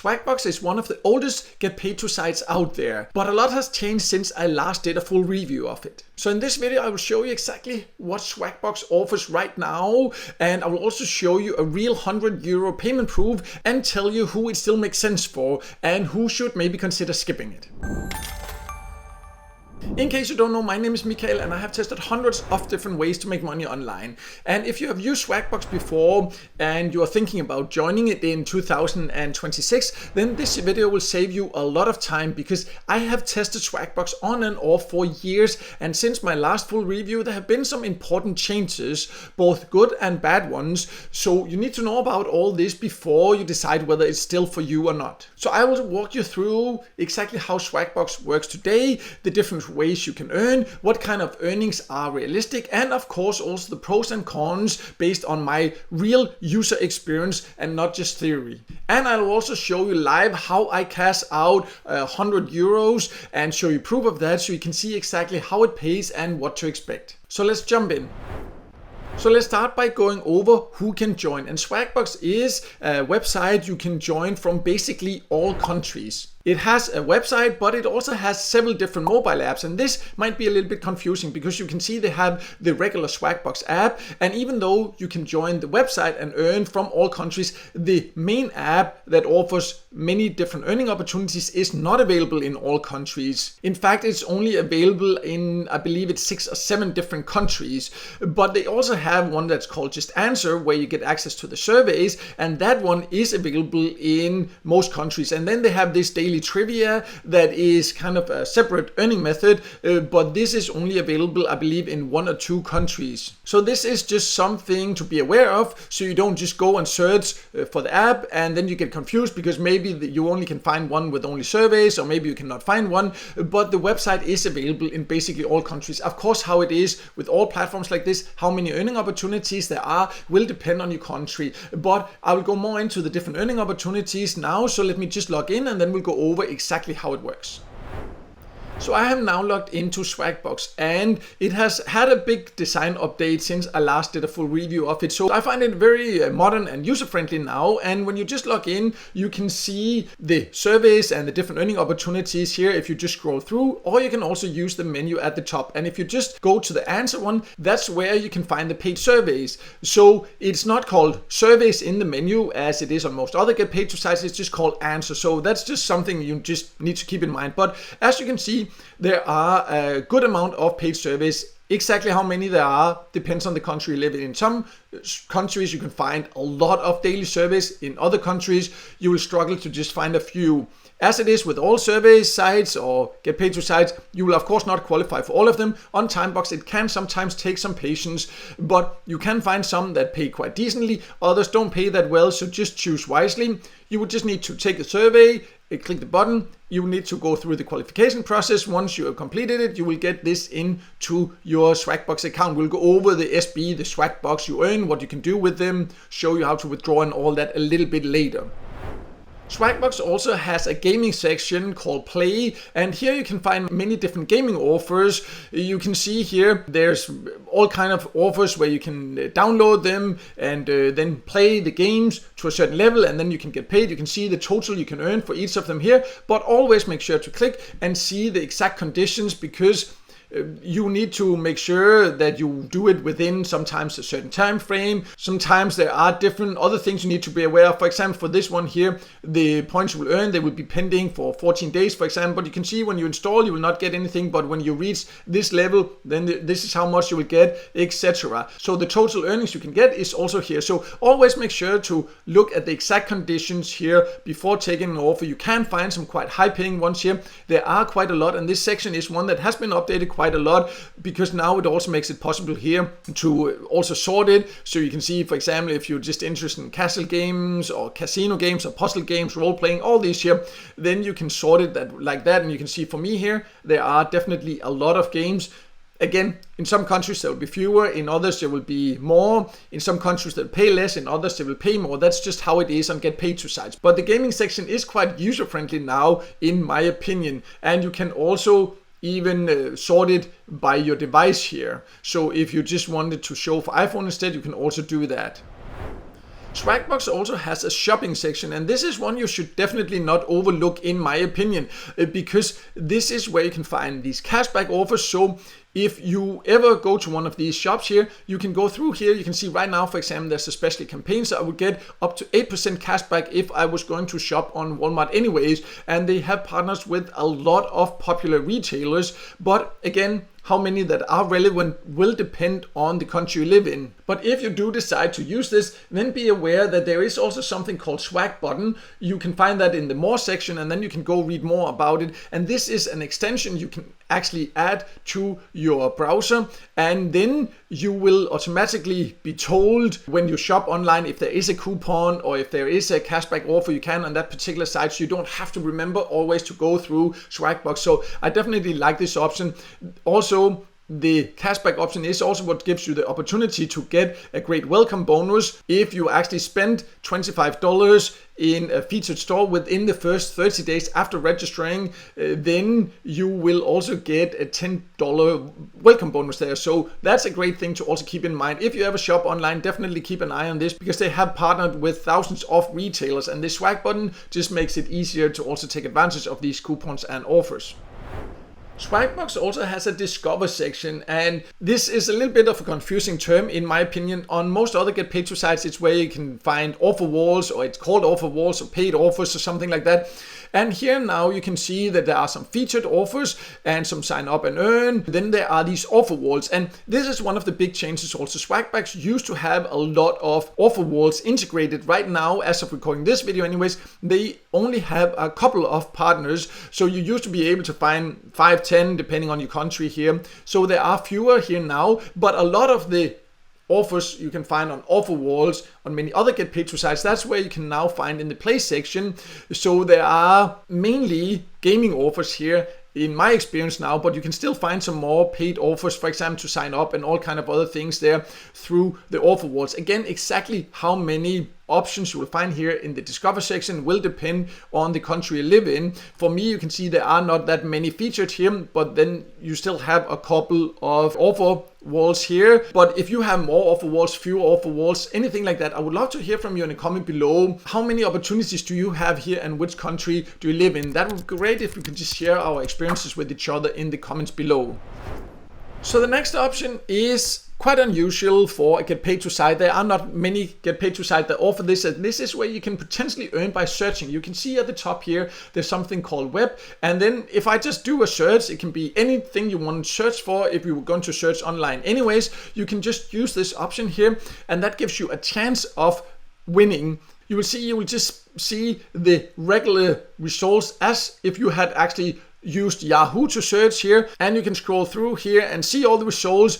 Swagbucks is one of the oldest get paid to sites out there, but a lot has changed since I last did a full review of it. So in this video I will show you exactly what Swagbucks offers right now, and I will also show you a real €100 payment proof and tell you who it still makes sense for and who should maybe consider skipping it. In case you don't know, my name is Mikael and I have tested hundreds of different ways to make money online. And if you have used Swagbucks before and you are thinking about joining it in 2026, then this video will save you a lot of time because I have tested Swagbucks on and off for years, and since my last full review there have been some important changes, both good and bad ones, so you need to know about all this before you decide whether it's still for you or not. So I will walk you through exactly how Swagbucks works today, the different ways you can earn, what kind of earnings are realistic, and of course also the pros and cons based on my real user experience and not just theory. And I'll also show you live how I cash out €100 and show you proof of that so you can see exactly how it pays and what to expect. So let's jump in. So let's start by going over who can join. And Swagbucks is a website you can join from basically all countries. It has a website, but it also has several different mobile apps, and this might be a little bit confusing because you can see they have the regular Swagbucks app, and even though you can join the website and earn from all countries, the main app that offers many different earning opportunities is not available in all countries. In fact, it's only available in, I believe it's 6 or 7 different countries, but they also have one that's called Just Answer, where you get access to the surveys, and that one is available in most countries. And then they have this daily trivia that is kind of a separate earning method, but this is only available, I believe, in 1 or 2 countries. So this is just something to be aware of, so you don't just go and search for the app and then you get confused because maybe you only can find one with only surveys, or maybe you cannot find one, but the website is available in basically all countries. Of course, how it is with all platforms like this, how many earning opportunities there are will depend on your country, but I will go more into the different earning opportunities now, so let me just log in and then we'll go over exactly how it works. So I have now logged into Swagbucks, and it has had a big design update since I last did a full review of it. So I find it very modern and user-friendly now, and when you just log in, you can see the surveys and the different earning opportunities here if you just scroll through, or you can also use the menu at the top. And if you just go to the answer one, that's where you can find the paid surveys. So it's not called surveys in the menu as it is on most other get paid to sites, it's just called answer. So that's just something you just need to keep in mind. But as you can see, there are a good amount of paid surveys. Exactly how many there are depends on the country you live in. In some countries you can find a lot of daily surveys. In other countries you will struggle to just find a few. As it is with all survey sites or get paid to sites, you will of course not qualify for all of them. On Timebox it can sometimes take some patience, but you can find some that pay quite decently, others don't pay that well, so just choose wisely. You would just need to take a survey, click the button, you will need to go through the qualification process. Once you have completed it, you will get this into your Swagbucks account. We'll go over the SB, the Swagbucks you earn, what you can do with them, show you how to withdraw and all that a little bit later. Swagbucks also has a gaming section called Play, and here you can find many different gaming offers. You can see here there's all kind of offers where you can download them and then play the games to a certain level, and then you can get paid. You can see the total you can earn for each of them here, but always make sure to click and see the exact conditions, because you need to make sure that you do it within sometimes a certain time frame. Sometimes there are different other things you need to be aware of. For example, for this one here, the points you will earn, they will be pending for 14 days, for example. But you can see when you install, you will not get anything. But when you reach this level, then this is how much you will get, etc. So the total earnings you can get is also here. So always make sure to look at the exact conditions here before taking an offer. You can find some quite high paying ones here. There are quite a lot, and this section is one that has been updated quite a lot, because now it also makes it possible here to also sort it. So you can see, for example, if you're just interested in castle games or casino games or puzzle games, role playing, all these here, then you can sort it like that. And you can see for me here, there are definitely a lot of games. Again, in some countries there will be fewer, in others there will be more, in some countries they'll pay less, in others they will pay more. That's just how it is on get paid to sites. But the gaming section is quite user friendly now, in my opinion, and you can also even sort it by your device here. So if you just wanted to show for iPhone instead, you can also do that. Swagbucks also has a shopping section, and this is one you should definitely not overlook in my opinion, because this is where you can find these cashback offers. So if you ever go to one of these shops here, you can go through here. You can see right now, for example, there's a special campaign, so I would get up to 8% cashback if I was going to shop on Walmart anyways. And they have partners with a lot of popular retailers, but again, how many that are relevant will depend on the country you live in. But if you do decide to use this, then be aware that there is also something called Swag Button. You can find that in the More section, and then you can go read more about it. And this is an extension you can actually add to your browser, and then you will automatically be told when you shop online if there is a coupon or if there is a cashback offer you can on that particular site, so you don't have to remember always to go through Swagbucks. So I definitely like this option. Also, the cashback option is also what gives you the opportunity to get a great welcome bonus. If you actually spend $25 in a featured store within the first 30 days after registering, then you will also get a $10 welcome bonus there. So that's a great thing to also keep in mind. If you ever shop online, definitely keep an eye on this, because they have partnered with thousands of retailers, and this Swag Button just makes it easier to also take advantage of these coupons and offers. Swagbucks also has a discover section, and this is a little bit of a confusing term in my opinion. On most other get paid to sites, it's where you can find offer walls, or it's called offer walls or paid offers or something like that. And here now you can see that there are some featured offers and some sign up and earn. Then there are these offer walls, and this is one of the big changes also. Swagbucks used to have a lot of offer walls integrated. Right now, as of recording this video anyways, they only have a couple of partners. So you used to be able to find 5, 10 depending on your country here. So there are fewer here now, but a lot of the offers you can find on offer walls on many other get paid to sites. That's where you can now find in the play section. So there are mainly gaming offers here in my experience now, but you can still find some more paid offers, for example, to sign up and all kind of other things there through the offer walls. Again, exactly how many options you will find here in the discover section will depend on the country you live in. For me, you can see there are not that many featured here, but then you still have a couple of offer walls here. But if you have more offer walls, fewer offer walls, anything like that, I would love to hear from you in a comment below. How many opportunities do you have here, and which country do you live in? That would be great if we could just share our experiences with each other in the comments below. So the next option is quite unusual for a get paid to site. There are not many get paid to site that offer this, and this is where you can potentially earn by searching. You can see at the top here there's something called web, and then if I just do a search, it can be anything you want to search for. If you were going to search online anyways, you can just use this option here, and that gives you a chance of winning. You will just see the regular results as if you had actually used Yahoo to search here, and you can scroll through here and see all the results,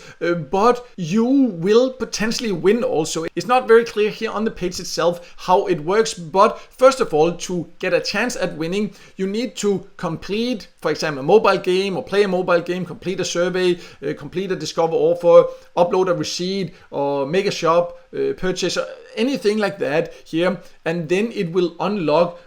but you will potentially win also. It's not very clear here on the page itself how it works, but first of all, to get a chance at winning, you need to complete, for example, a mobile game or play a mobile game, complete a survey, complete a discover offer, upload a receipt, or make a shop purchase, anything like that here, and then it will unlock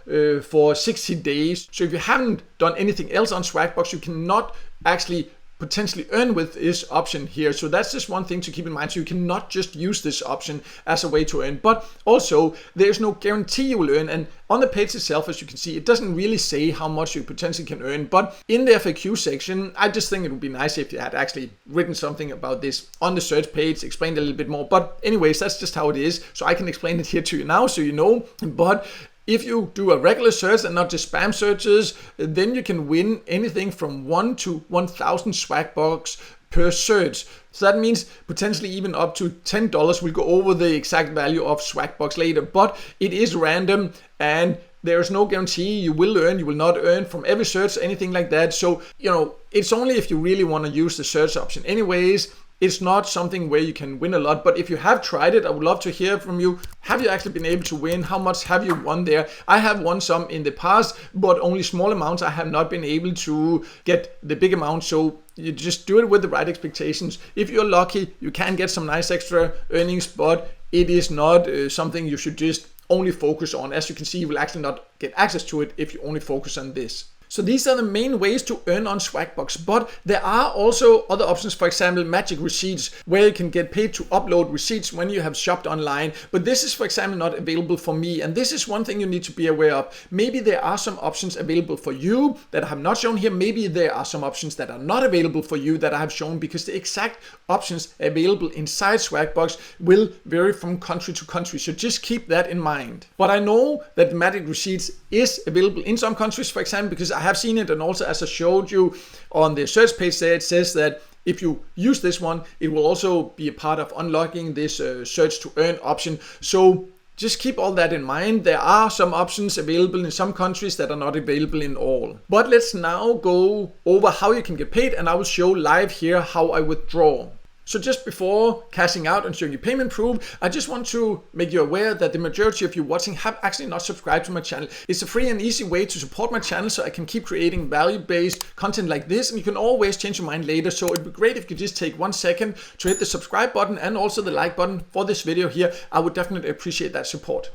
for 60 days. So if you haven't done anything else on Swagbucks, you cannot actually potentially earn with this option here. So that's just one thing to keep in mind. So you cannot just use this option as a way to earn, but also there's no guarantee you will earn. And on the page itself, as you can see, it doesn't really say how much you potentially can earn, but in the FAQ section, I just think it would be nice if you had actually written something about this on the search page, explained a little bit more. But anyways, that's just how it is. So I can explain it here to you now so you know. But if you do a regular search and not just spam searches, then you can win anything from 1 to 1,000 Swagbucks per search. So that means potentially even up to $10. We'll go over the exact value of Swagbucks later, but it is random and there is no guarantee you will earn, you will not earn from every search, anything like that. So, it's only if you really want to use the search option anyways. It's not something where you can win a lot, but if you have tried it, I would love to hear from you. Have you actually been able to win? How much have you won there? I have won some in the past, but only small amounts. I have not been able to get the big amount, so you just do it with the right expectations. If you're lucky, you can get some nice extra earnings, but it is not something you should just only focus on. As you can see, you will actually not get access to it if you only focus on this. So these are the main ways to earn on Swagbucks, but there are also other options, for example, magic receipts, where you can get paid to upload receipts when you have shopped online. But this is, for example, not available for me. And this is one thing you need to be aware of. Maybe there are some options available for you that I have not shown here. Maybe there are some options that are not available for you that I have shown, because the exact options available inside Swagbucks will vary from country to country. So just keep that in mind. But I know that magic receipts is available in some countries, for example, because I have seen it, and also as I showed you on the search page there, it says that if you use this one, it will also be a part of unlocking this search to earn option. So just keep all that in mind. There are some options available in some countries that are not available in all. But let's now go over how you can get paid, and I will show live here how I withdraw. So just before cashing out and showing you payment proof, I just want to make you aware that the majority of you watching have actually not subscribed to my channel. It's a free and easy way to support my channel so I can keep creating value-based content like this, and you can always change your mind later. So it'd be great if you could just take 1 second to hit the subscribe button and also the like button for this video here. I would definitely appreciate that support.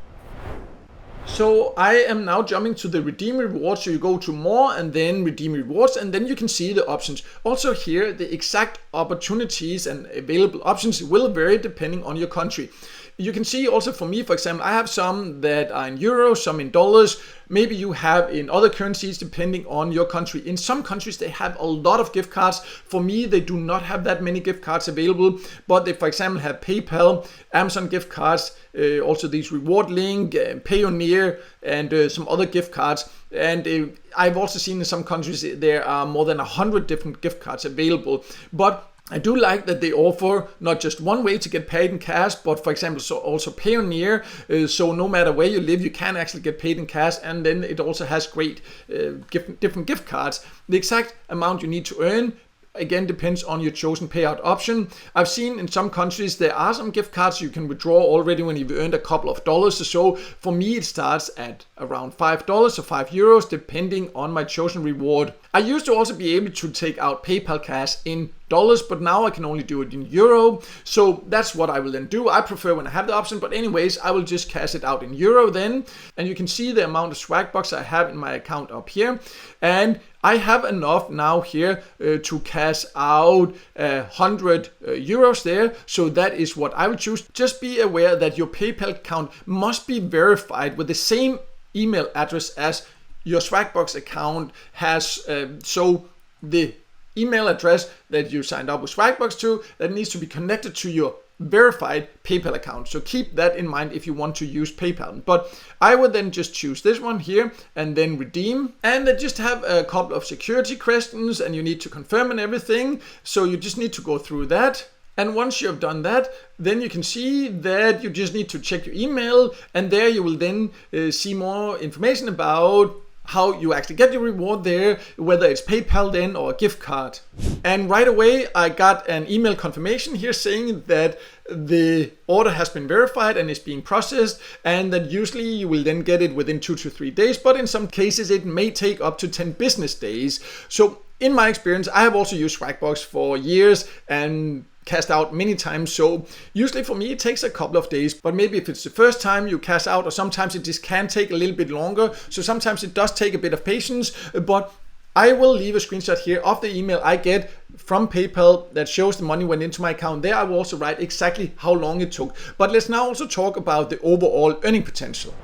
So I am now jumping to the redeem rewards. So you go to more and then redeem rewards, and then you can see the options. Also here, the exact opportunities and available options will vary depending on your country. You can see also for me, for example, I have some that are in euros, some in dollars. Maybe you have in other currencies depending on your country. In some countries, they have a lot of gift cards. For me, they do not have that many gift cards available, but they, for example, have PayPal, Amazon gift cards, also these Reward Link, Payout, and some other gift cards. And I've also seen in some countries there are more than 100 different gift cards available. But I do like that they offer not just one way to get paid in cash, but for example, so also Payout. So no matter where you live, you can actually get paid in cash, and then it also has great different gift cards. The exact amount you need to earn again depends on your chosen payout option. I've seen in some countries there are some gift cards you can withdraw already when you've earned a couple of dollars or so. For me, it starts at around $5 or €5 depending on my chosen reward. I used to also be able to take out PayPal cash in dollars, but now I can only do it in euro. So that's what I will then do. I prefer when I have the option, but anyways, I will just cash it out in euro then. And you can see the amount of Swagbucks I have in my account up here. And I have enough now here to cash out 100 euros there. So that is what I would choose. Just be aware that your PayPal account must be verified with the same email address as your Swagbucks account has. So the email address that you signed up with Swagbucks to, that needs to be connected to your verified PayPal account. So keep that in mind if you want to use PayPal. But I would then just choose this one here and then redeem. And they just have a couple of security questions and you need to confirm and everything. So you just need to go through that. And once you have done that, then you can see that you just need to check your email, and there you will then see more information about how you actually get your reward there, whether it's PayPal then or a gift card. And right away I got an email confirmation here saying that the order has been verified and is being processed, and that usually you will then get it within 2 to 3 days, but in some cases it may take up to 10 business days. So in my experience, I have also used Swagbucks for years and cashed out many times, so usually for me it takes a couple of days, but maybe if it's the first time you cash out, or sometimes it just can take a little bit longer, so sometimes it does take a bit of patience. But I will leave a screenshot here of the email I get from PayPal that shows the money went into my account. There I will also write exactly how long it took. But let's now also talk about the overall earning potential.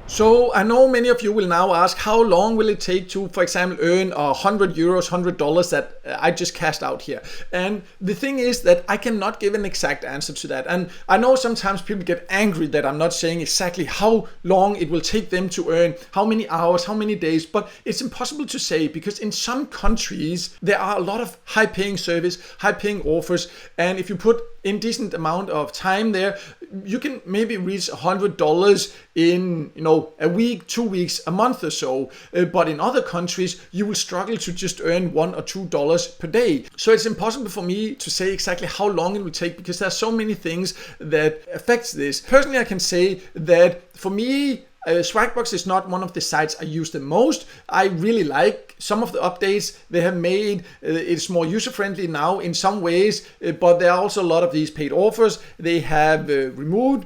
So I know many of you will now ask, how long will it take to, for example, earn 100 euros, $100 that I just cashed out here? And the thing is that I cannot give an exact answer to that. And I know sometimes people get angry that I'm not saying exactly how long it will take them to earn, how many hours, how many days, but it's impossible to say, because in some countries there are a lot of high-paying service, high-paying offers, and if you put in decent amount of time there, you can maybe reach $100 in a week, 2 weeks, a month or so. But in other countries, you will struggle to just earn $1 or $2 per day. So it's impossible for me to say exactly how long it will take, because there's so many things that affects this. Personally, I can say that for me, Swagbucks is not one of the sites I use the most. I really like some of the updates they have made. It's more user-friendly now in some ways, but there are also a lot of these paid offers they have removed.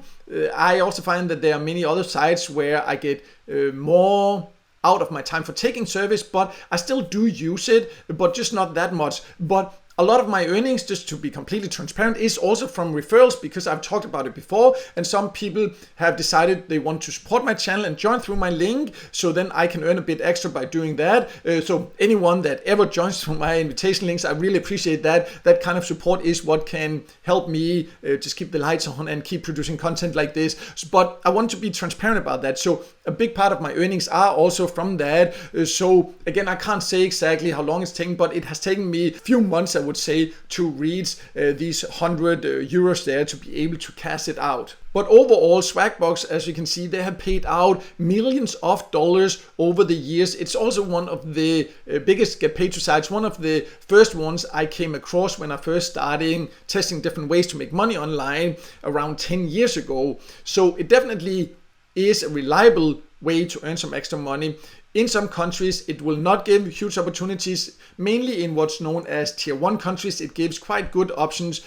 I also find that there are many other sites where I get more out of my time for taking service, but I still do use it, but just not that much. But a lot of my earnings, just to be completely transparent, is also from referrals, because I've talked about it before, and some people have decided they want to support my channel and join through my link, so then I can earn a bit extra by doing that. So anyone that ever joins through my invitation links, I really appreciate that. That kind of support is what can help me just keep the lights on and keep producing content like this. But I want to be transparent about that. So a big part of my earnings are also from that. So again, I can't say exactly how long it's taken, but it has taken me a few months, I would say, to reach these 100 euros there to be able to cash it out. But overall, Swagbucks, as you can see, they have paid out millions of dollars over the years. It's also one of the biggest get paid to sites, one of the first ones I came across when I first started testing different ways to make money online around 10 years ago. So it definitely is a reliable way to earn some extra money. In some countries, it will not give huge opportunities, mainly in what's known as tier 1 countries. It gives quite good options,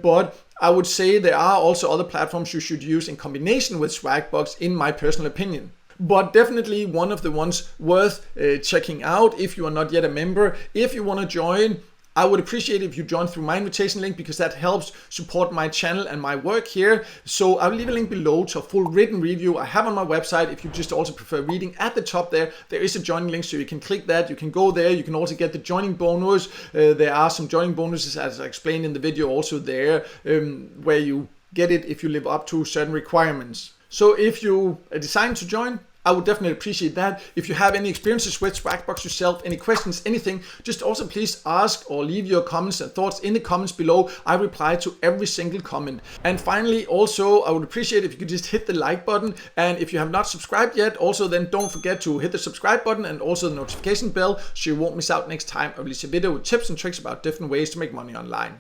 but I would say there are also other platforms you should use in combination with Swagbucks, in my personal opinion. But definitely one of the ones worth checking out if you are not yet a member. If you want to join, I would appreciate it if you join through my invitation link, because that helps support my channel and my work here. So I'll leave a link below to a full written review I have on my website. If you just also prefer reading, at the top there is a joining link, so you can click that. You can go there. You can also get the joining bonus. There are some joining bonuses, as I explained in the video, also there, where you get it if you live up to certain requirements. So if you decide to join, I would definitely appreciate that. If you have any experiences with Swagbucks yourself, any questions, anything, just also please ask or leave your comments and thoughts in the comments below. I reply to every single comment. And finally, also, I would appreciate if you could just hit the like button. And if you have not subscribed yet, also then don't forget to hit the subscribe button and also the notification bell, so you won't miss out next time I release a video with tips and tricks about different ways to make money online.